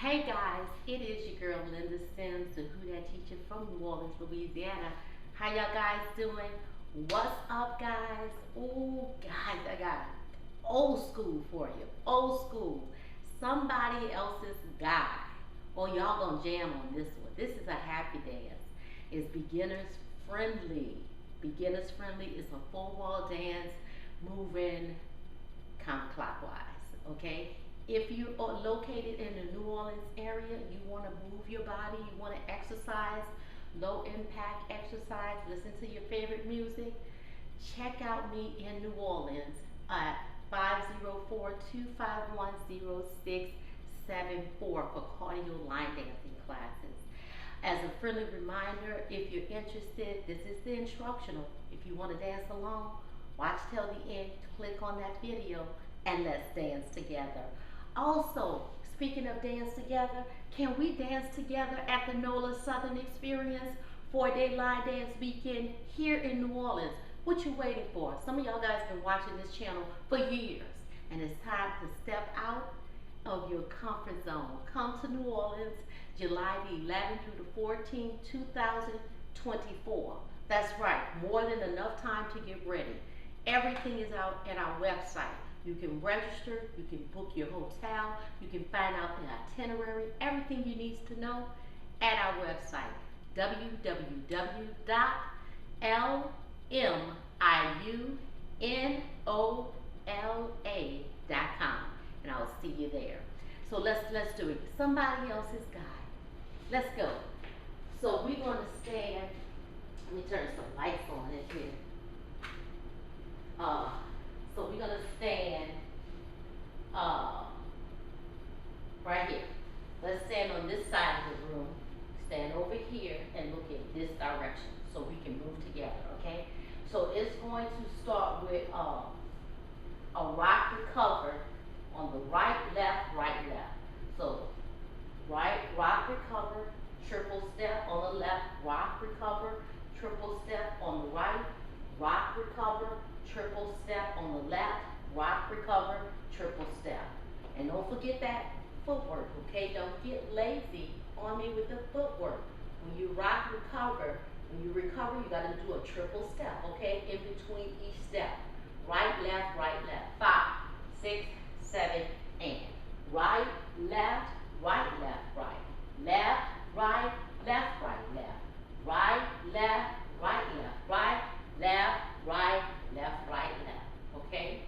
Hey guys, it is your girl Linda Sims, the Who Dat teacher from New Orleans, Louisiana. How y'all guys doing? What's up, guys? Oh, guys, I got old school for you. Old school. Somebody else's guy. Oh, y'all gonna jam on this one. This is a happy dance. It's beginners friendly. Beginners friendly. It's a full wall dance, moving counterclockwise. Okay. If you are located in the New Orleans area, you want to move your body, you want to exercise, low impact exercise, listen to your favorite music, check out me in New Orleans at 504-251-0674 for cardio line dancing classes. As a friendly reminder, if you're interested, this is the instructional. If you want to dance along, watch till the end, click on that video, and let's dance together. Also, speaking of dance together, can we dance together at the NOLA Southern Experience 4-day line dance weekend here in New Orleans? What you waiting for? Some of y'all guys been watching this channel for years, and it's time to step out of your comfort zone. Come to New Orleans, July the 11th through the 14th, 2024. That's right, more than enough time to get ready. Everything is out at our website. You can register, you can book your hotel, you can find out the itinerary, everything you need to know at our website, www.LMIUNOLA.com, and I'll see you there. So let's do it. Somebody else's guy. Let's go. So we're going to stand. Let me turn some lights on in here. So we're gonna stand right here. Let's stand on this side of the room. Stand over here and look in this direction so we can move together, okay? So it's going to start with a rock recover on the right, left, right, left. So right, rock recover, triple step on the left, rock recover, triple step on the right, rock recover, triple step on the left, rock recover, triple step. And don't forget that footwork, okay? Don't get lazy on me with the footwork. When you rock recover, you gotta do a triple step, okay? In between each step. Right, left, 5, 6, 7, and. Right, left, right, right. Left, right, left, left. Right, left, right, right. Left, right, left, left. Okay?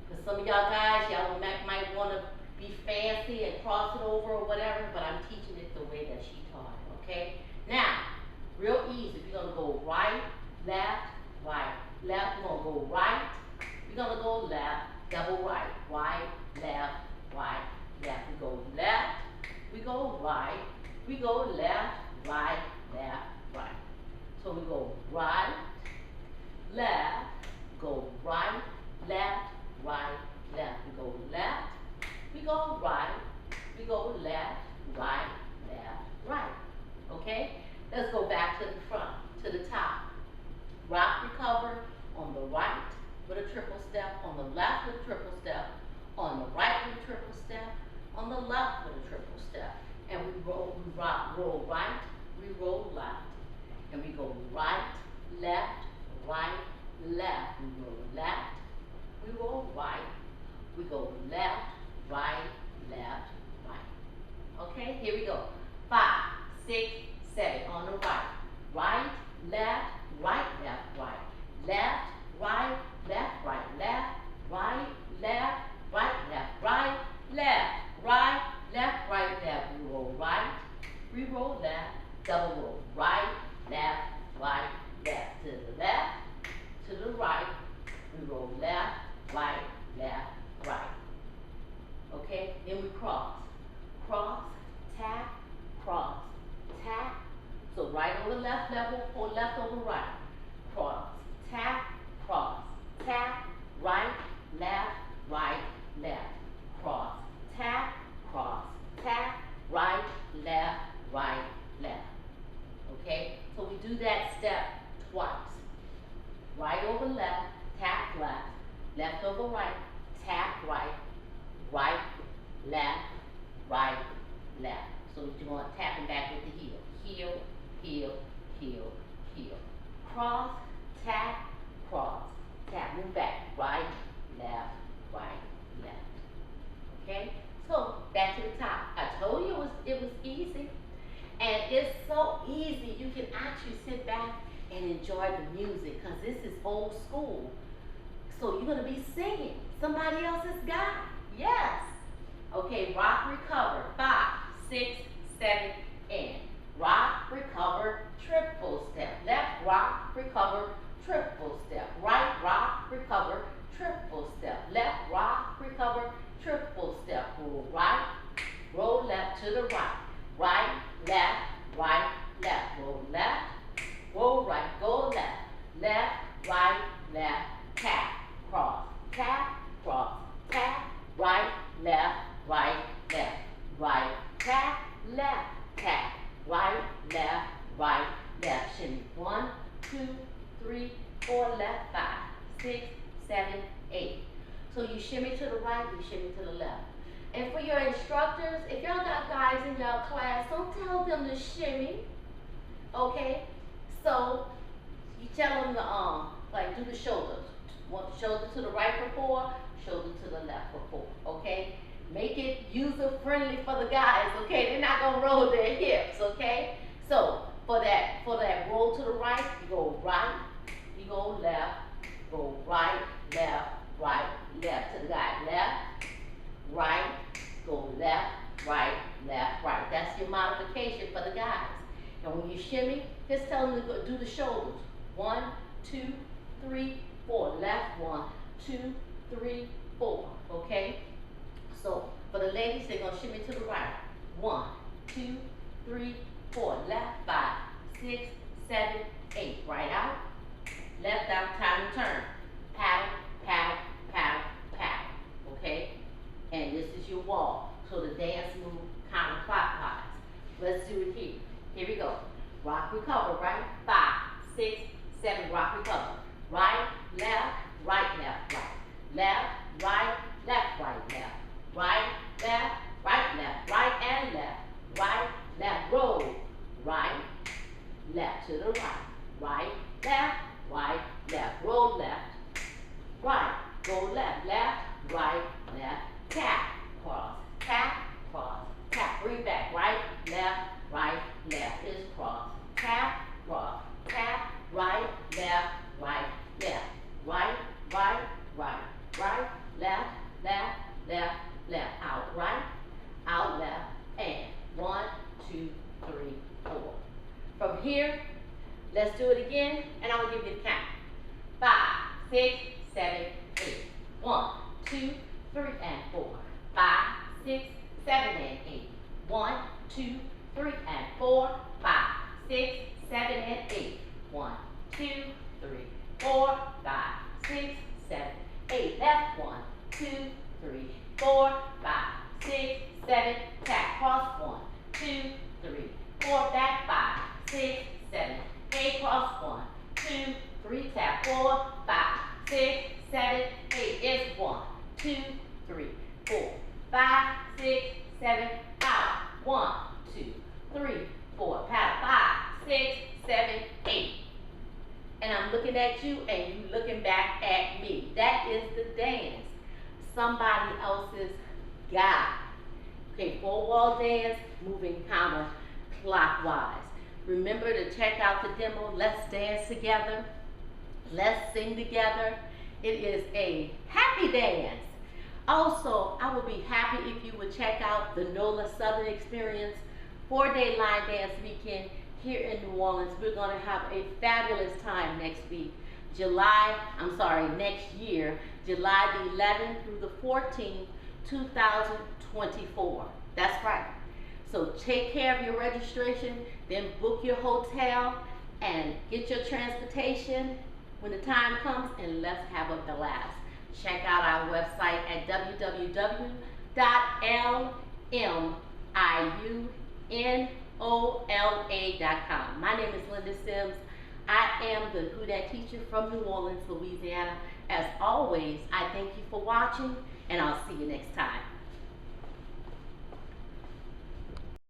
For some of y'all guys, y'all might want to be fancy and cross it over or whatever, but I'm teaching it the way that she taught it. Okay? Now, real easy. We're going to go right, left, right. Left, we're going to go right. We're going to go left, double right. Right, left, right, left. We go left, we go right, we go left, right, left, right. So we go right, left, go right, left, right, left. We go left, we go right, we go left, right, left, right. Okay? Let's go back to the front, to the top. Rock recover on the right with a triple step, on the left with a triple step, on the right with a triple step, on the left with a triple step. And we roll right, we roll left. And we go right, left, right, left. We roll left, we roll right. We go left, right, left, right. Okay, here we go. 5, 6, 7 on the right. Right, left, right, left, right. Left, right, left, right, left. Right, left, right, left, right. Left, right, left, right, left. We roll right, we roll left, double roll. Right, left, right, left. To the left, to the right. We roll left, right, left, right. Okay, then we cross. Cross, tap, cross, tap. So right over left level or left over right. Cross, tap, right, left, left. Cross, tap, right, left, left. Okay, so we do that step twice. Right over left, tap left, left over right, tap right, right, left, right, left. So you're going tapping back with the heel. Heel, heel, heel, heel. Cross, tap, cross, tap. Move back. Right, left, left. Okay? So back to the top. I told you it was easy. And it's so easy, you can actually sit back and enjoy the music, because this is old school. So you're gonna be singing somebody else's guy. Yes. Okay, rock, recover. 5, 6, 7, and rock, recover, triple step. Left, rock, recover, triple step. Right, rock, recover, triple step. Left, rock, recover, triple step. Roll right, roll left to the right. Right, left, roll left, roll right, go left, left, right, tap, cross, tap, right, left, right, tap, right, left, shimmy. 1, 2, 3, 4, left, 5, 6, 7, 8. So you shimmy to the right, you shimmy to the left. And for your instructors, if y'all got guys in y'all class, don't tell them to shimmy, okay? So you tell them to like do the shoulders. One shoulder to the right for 4, shoulder to the left for 4, okay? Make it user friendly for the guys, okay? They're not gonna roll their hips, okay? So for that roll to the right, you go right, you go left, go right, left to the guy, left, right, go left, right. That's your modification for the guys. And when you shimmy, just tell them to go do the shoulders. 1, 2, 3, 4. Left, 1, 2, 3, 4. Okay? So for the ladies, they're gonna shimmy to the right. 1, 2, 3, 4. Left, 5, 6, 7, 8. Right out, left out, time to turn. Paddle. Okay? And this is your wall. So the dance move counterclockwise. Let's do it here. Here we go. Rock, recover, right? 5, 6, 7, rock, recover. Right, left, right. Left, right, left. Right and left. Right, left, roll. Right, left to the right. Right, left. Roll left. Right, go left, right, left. Tap, cross, bring back, right, left is cross, tap, right, left, right, left, out, left, and 1, 2, 3, 4. From here, let's do it again, and I'm gonna give you the count. 5, 6, 7, 8. 1, 2, 3, and 4. 5, 6, 7, and 8. 1, 2, 3, and 4. 5, 6, 7, and 8. 1, 2, 3, 4, 5, 6, 7, 8. Left, 1, 2, 3, 4, 5, 6, 7. Tap, cross. 1, 2, 3, 4. Back, 5, 6, 7, 8. Cross. 1, 2, 3. Tap, 4, 5, 6, 7, 8. It's 1, 2, 3, 4, 5, 6, 7. Out. 1, 2, 3, 4. Paddle. 5, 6, 7, 8. And I'm looking at you, and you looking back at me. That is the dance. Somebody else's guy. Okay, 4-wall dance, moving counterclockwise. Remember to check out the demo. Let's dance together. Let's sing together. It is a happy dance. Also, I would be happy if you would check out the NOLA Southern Experience 4-day line dance weekend here in New Orleans. We're going to have a fabulous time next week. Next year, July the 11th through the 14th, 2024. That's right. So take care of your registration, then book your hotel and get your transportation when the time comes, and let's have a blast. Check out our website at www.LMIUNOLA.com. My name is Linda Sims. I am the Hudat teacher from New Orleans, Louisiana. As always, I thank you for watching, and I'll see you next time.